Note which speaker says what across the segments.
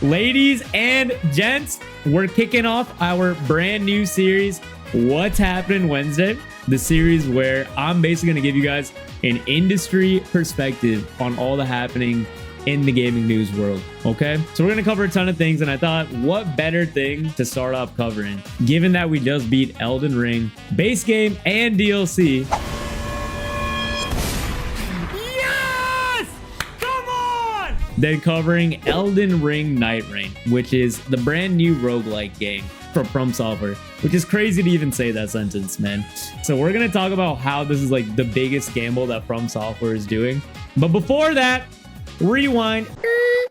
Speaker 1: Ladies and gents, we're kicking off our brand new series, What's Happening Wednesday, the series where I'm basically going to give you guys an industry perspective on all the happening in the gaming news world. Okay, so we're going to cover a ton of things, and I thought, what better thing to start off covering, given that we just beat Elden Ring base game and DLC. Then covering Elden Ring Nightreign, which is the brand new roguelike game from FromSoftware, which is crazy to even say that sentence, man. So we're going to talk about how this is like the biggest gamble that FromSoftware is doing. But before that, rewind.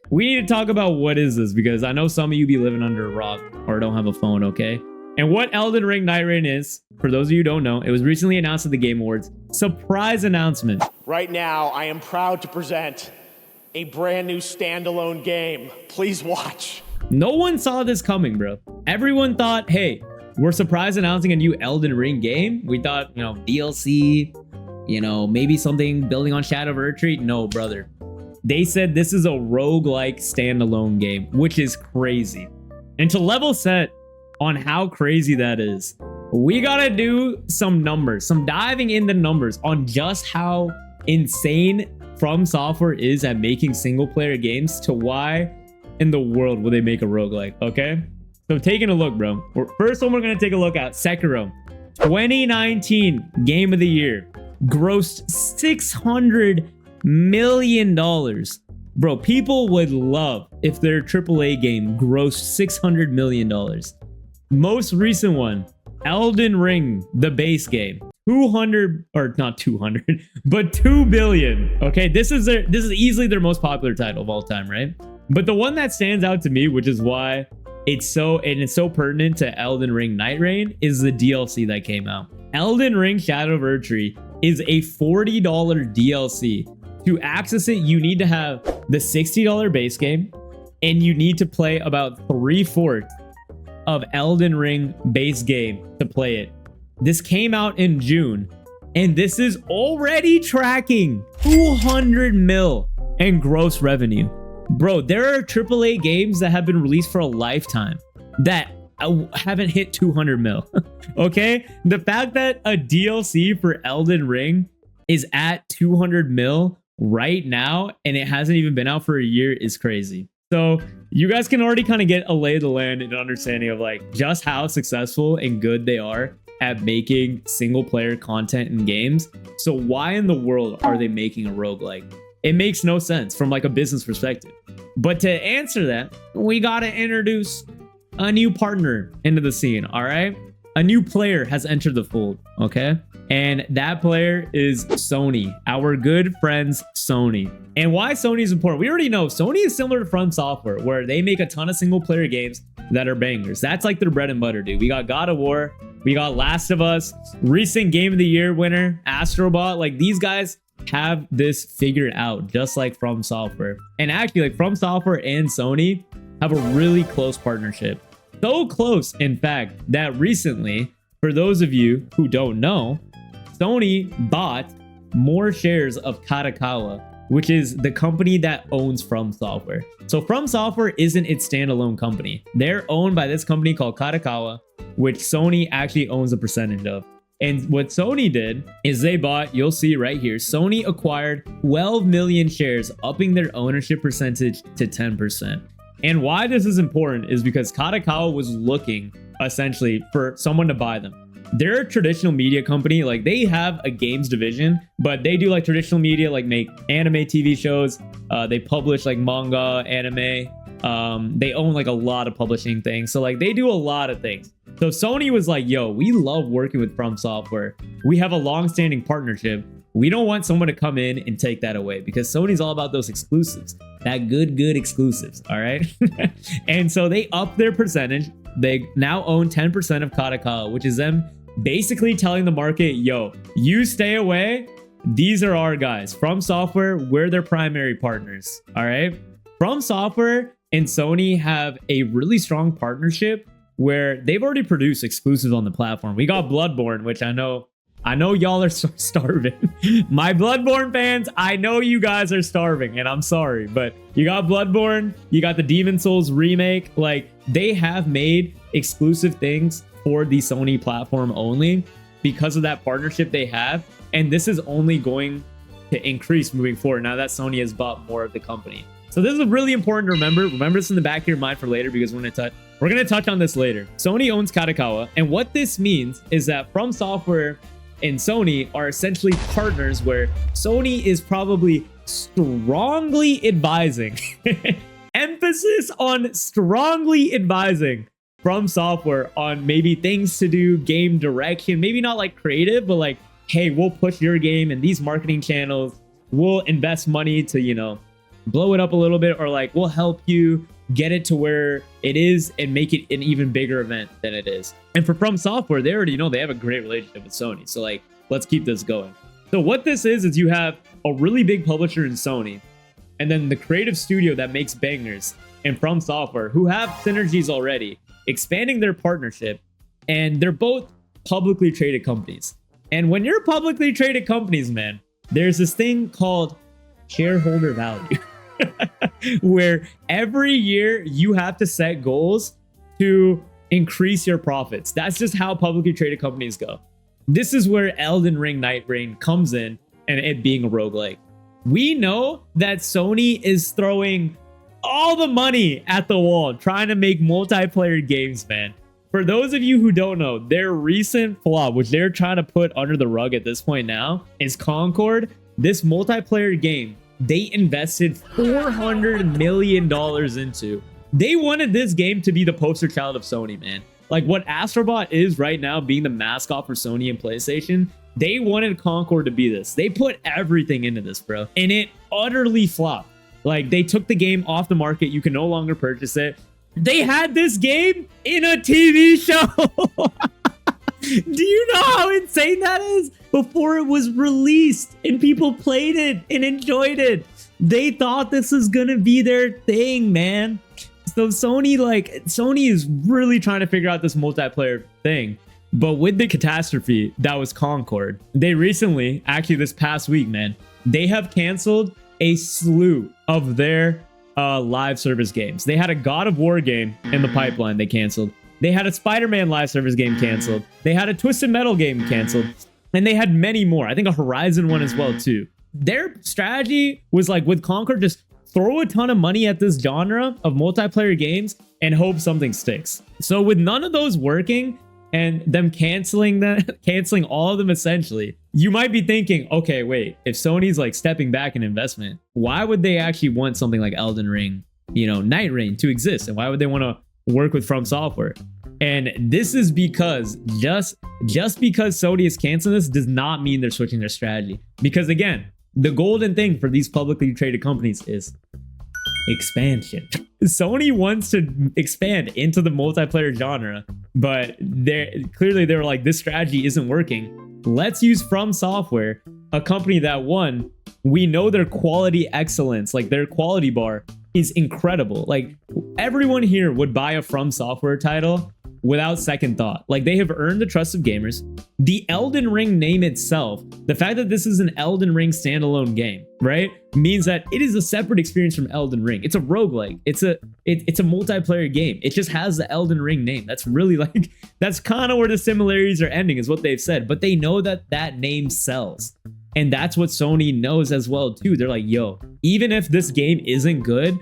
Speaker 1: We need to talk about what is this, because I know some of you be living under a rock or don't have a phone, okay? And what Elden Ring Nightreign is, for those of you who don't know, it was recently announced at the Game Awards. Surprise announcement.
Speaker 2: Right now, I am proud to present a brand new standalone game. Please watch.
Speaker 1: No one saw this coming, bro. Everyone thought, hey, we're surprise announcing a new Elden Ring game. We thought, DLC, maybe something building on Shadow of Retreat. No, brother. They said this is a roguelike standalone game, which is crazy. And to level set on how crazy that is, we gotta do some numbers, some diving in the numbers on just how insane FromSoftware is at making single player games to why in the world would they make a roguelike, okay? So taking a look, bro. First one we're going to take a look at Sekiro. 2019 Game of the Year. Grossed $600 million. Bro, people would love if their AAA game grossed $600 million. Most recent one, Elden Ring, the base game. 200, or not 200, but 2 billion. Okay, this is easily their most popular title of all time, right? But the one that stands out to me, which is why it's so pertinent to Elden Ring Nightreign, is the DLC that came out. Elden Ring Shadow of Retreat is a $40 DLC. To access it, you need to have the $60 base game, and you need to play about 3/4 of Elden Ring base game to play it. This came out in June, and this is already tracking 200 mil in gross revenue. Bro, there are AAA games that have been released for a lifetime that haven't hit 200 mil. Okay? The fact that a DLC for Elden Ring is at 200 mil right now, and it hasn't even been out for a year, is crazy. So you guys can already kind of get a lay of the land and an understanding of like just how successful and good they are at making single player content in games. So why in the world are they making a roguelike? It makes no sense from like a business perspective. But to answer that, we gotta introduce a new partner into the scene, all right? A new player has entered the fold, okay? And that player is Sony, our good friends Sony. And why Sony is important? We already know Sony is similar to FromSoftware, where they make a ton of single player games that are bangers. That's like their bread and butter, dude. We got God of War, we got Last of Us, recent Game of the Year winner, Astrobot. Like, these guys have this figured out, just like FromSoftware. And actually, like, FromSoftware and Sony have a really close partnership. So close, in fact, that recently, for those of you who don't know, Sony bought more shares of Katakawa, which is the company that owns FromSoftware. So FromSoftware isn't its standalone company. They're owned by this company called Katakawa, which Sony actually owns a percentage of. And what Sony did is they bought, you'll see right here, Sony acquired 12 million shares, upping their ownership percentage to 10%. And why this is important is because Katakawa was looking essentially for someone to buy them. They're a traditional media company. Like, they have a games division, but they do like traditional media, like make anime TV shows. They publish like manga, anime. They own like a lot of publishing things. So like they do a lot of things. So Sony was like, yo, we love working with FromSoftware. We have a long-standing partnership. We don't want someone to come in and take that away, because Sony's all about those exclusives, that good exclusives. All right. And so they upped their percentage. They now own 10% of Katakawa, which is them basically telling the market, yo, you stay away. These are our guys. FromSoftware, we're their primary partners. All right. FromSoftware and Sony have a really strong partnership where they've already produced exclusives on the platform. We got Bloodborne, which I know I know y'all are starving. My Bloodborne fans, I know you guys are starving, and I'm sorry, but you got Bloodborne, you got the Demon Souls remake. Like, they have made exclusive things for the Sony platform only because of that partnership they have, and this is only going to increase moving forward now that Sony has bought more of the company. So this is really important to remember. Remember this in the back of your mind for later, because we're gonna touch on this later. Sony owns Kadokawa, and what this means is that FromSoftware and Sony are essentially partners, where Sony is probably strongly advising, emphasis on strongly advising FromSoftware on maybe things to do, game direction, maybe not like creative, but like, hey, we'll push your game in these marketing channels, we'll invest money to, you know, blow it up a little bit, or like, we'll help you get it to where it is and make it an even bigger event than it is. And for FromSoftware, they already know they have a great relationship with Sony. So like, let's keep this going. So what this is you have a really big publisher in Sony, and then the creative studio that makes bangers and FromSoftware, who have synergies already, expanding their partnership, and they're both publicly traded companies. And when you're publicly traded companies, man, there's this thing called shareholder value. Where every year you have to set goals to increase your profits. That's just how publicly traded companies go. This is where Elden Ring Nightreign comes in, and it being a roguelike. We know that Sony is throwing all the money at the wall trying to make multiplayer games, man. For those of you who don't know, their recent flop, which they're trying to put under the rug at this point now, is Concord. This multiplayer game they invested $400 million into. They wanted this game to be the poster child of Sony, man. Like what Astrobot is right now, being the mascot for Sony and PlayStation, they wanted Concord to be this. They put everything into this, bro. And it utterly flopped. Like, they took the game off the market. You can no longer purchase it. They had this game in a TV show. Do you know how insane that is? Before it was released and people played it and enjoyed it. They thought this was gonna be their thing, man. So Sony is really trying to figure out this multiplayer thing. But with the catastrophe that was Concord, they recently, actually this past week, man, they have canceled a slew of their live service games. They had a God of War game in the pipeline they canceled. They had a Spider-Man live service game canceled. They had a Twisted Metal game canceled. And they had many more. I think a Horizon one as well, too. Their strategy was like, with Concord, just throw a ton of money at this genre of multiplayer games and hope something sticks. So with none of those working and them canceling all of them essentially, you might be thinking, okay, wait, if Sony's like stepping back in investment, why would they actually want something like Elden Ring, you know, Nightreign to exist? And why would they want to work with FromSoftware? And this is because just because Sony is canceling this does not mean they're switching their strategy. Because again, the golden thing for these publicly traded companies is expansion. Sony wants to expand into the multiplayer genre, but they were like, this strategy isn't working. Let's use FromSoftware, a company that, one, we know their quality excellence, like their quality bar is incredible. Like, everyone here would buy a FromSoftware title without second thought. Like, they have earned the trust of gamers. The Elden Ring name itself, the fact that this is an Elden Ring standalone game, right, means that it is a separate experience from Elden Ring. It's a roguelike. It's a multiplayer game. It just has the Elden Ring name. That's really like, that's kind of where the similarities are ending, is what they've said. But they know that that name sells. And that's what Sony knows as well, too. They're like, yo, even if this game isn't good,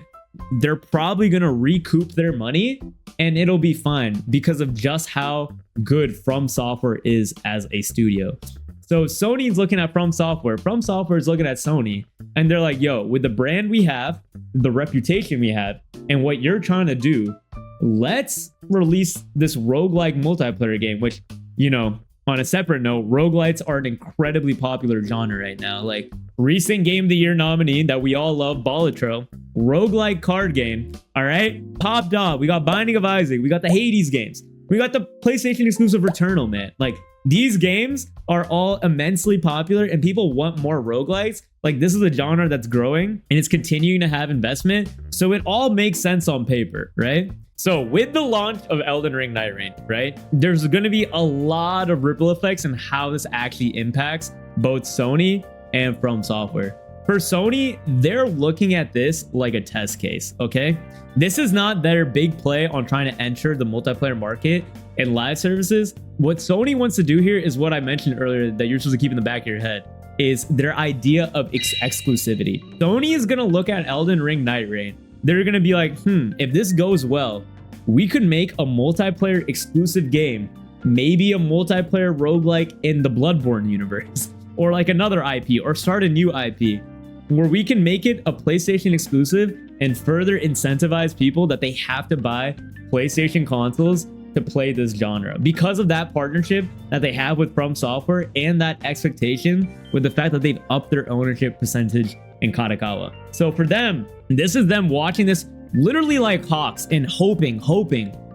Speaker 1: they're probably going to recoup their money and it'll be fine because of just how good FromSoftware is as a studio. So Sony's looking at FromSoftware. FromSoftware is looking at Sony, and they're like, yo, with the brand we have, the reputation we have, and what you're trying to do, let's release this roguelike multiplayer game, which, you know, on a separate note, roguelites are an incredibly popular genre right now. Like, recent Game of the Year nominee that we all love, Balatro, roguelike card game, all right? Popped off. We got Binding of Isaac. We got the Hades games. We got the PlayStation exclusive Returnal, man. Like, These games are all immensely popular and people want more roguelikes. Like, this is a genre that's growing and it's continuing to have investment. So it all makes sense on paper, right? So with the launch of Elden Ring Nightreign, right, there's going to be a lot of ripple effects in how this actually impacts both Sony and FromSoftware. For Sony, they're looking at this like a test case, okay? This is not their big play on trying to enter the multiplayer market and live services. What Sony wants to do here is what I mentioned earlier that you're supposed to keep in the back of your head, is their idea of exclusivity. Sony is going to look at Elden Ring Nightreign. They're going to be like, if this goes well, we could make a multiplayer exclusive game, maybe a multiplayer roguelike in the Bloodborne universe, or like another IP, or start a new IP, where we can make it a PlayStation exclusive and further incentivize people that they have to buy PlayStation consoles to play this genre. Because of that partnership that they have with FromSoftware and that expectation with the fact that they've upped their ownership percentage in Kadokawa. So for them, this is them watching this literally like hawks and hoping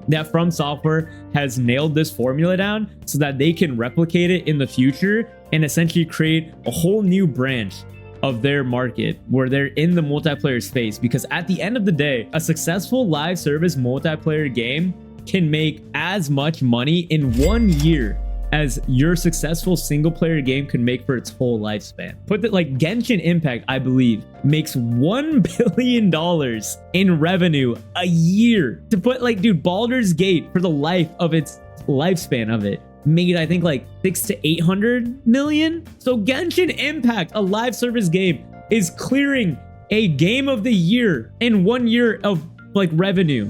Speaker 1: that FromSoftware has nailed this formula down so that they can replicate it in the future and essentially create a whole new branch of their market where they're in the multiplayer space. Because at the end of the day, a successful live service multiplayer game can make as much money in 1 year as your successful single player game could make for its whole lifespan. Put that, like, Genshin Impact, I believe, makes $1 billion in revenue a year. To put, like, dude, Baldur's Gate, for the life of its lifespan of it, made, I think, like 600 to 800 million. So Genshin Impact, a live service game, is clearing a game of the year in 1 year of like revenue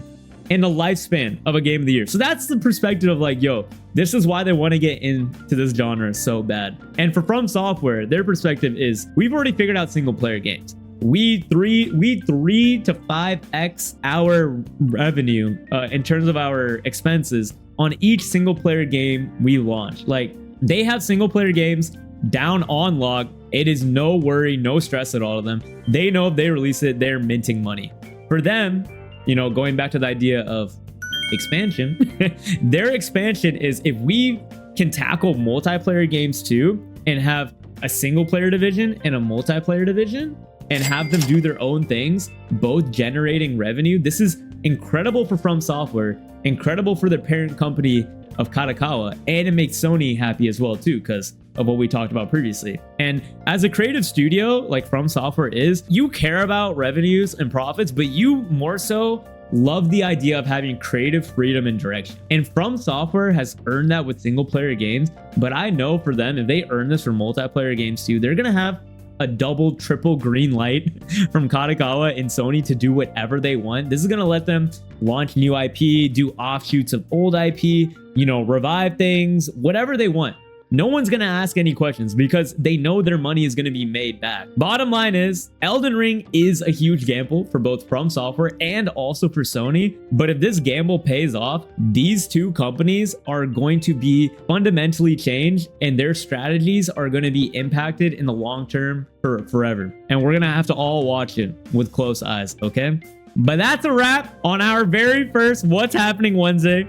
Speaker 1: and the lifespan of a game of the year. So that's the perspective of like, yo, this is why they want to get into this genre so bad. And for FromSoftware, their perspective is, we've already figured out single player games. We 3 to 5x our revenue in terms of our expenses on each single player game we launch. Like, they have single player games down on log. It is no worry, no stress at all of them. They know if they release it, they're minting money. For them, you know, going back to the idea of expansion, their expansion is, if we can tackle multiplayer games too and have a single player division and a multiplayer division and have them do their own things, both generating revenue, this is incredible for FromSoftware, incredible for their parent company of Kadokawa, and it makes Sony happy as well too, because of what we talked about previously. And as a creative studio like FromSoftware is, you care about revenues and profits, but you more so love the idea of having creative freedom and direction. And FromSoftware has earned that with single player games, but I know for them, if they earn this for multiplayer games too, they're gonna have a double, triple green light from Kadokawa and Sony to do whatever they want. This is going to let them launch new IP, do offshoots of old IP, you know, revive things, whatever they want. No one's going to ask any questions because they know their money is going to be made back. Bottom line is, Elden Ring is a huge gamble for both FromSoftware and also for Sony. But if this gamble pays off, these two companies are going to be fundamentally changed and their strategies are going to be impacted in the long term for forever. And we're going to have to all watch it with close eyes, okay? But that's a wrap on our very first What's Happening Wednesday.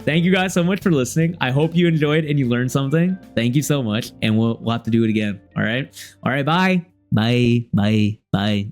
Speaker 1: Thank you guys so much for listening. I hope you enjoyed and you learned something. Thank you so much. And we'll have to do it again. All right. All right. Bye. Bye. Bye. Bye.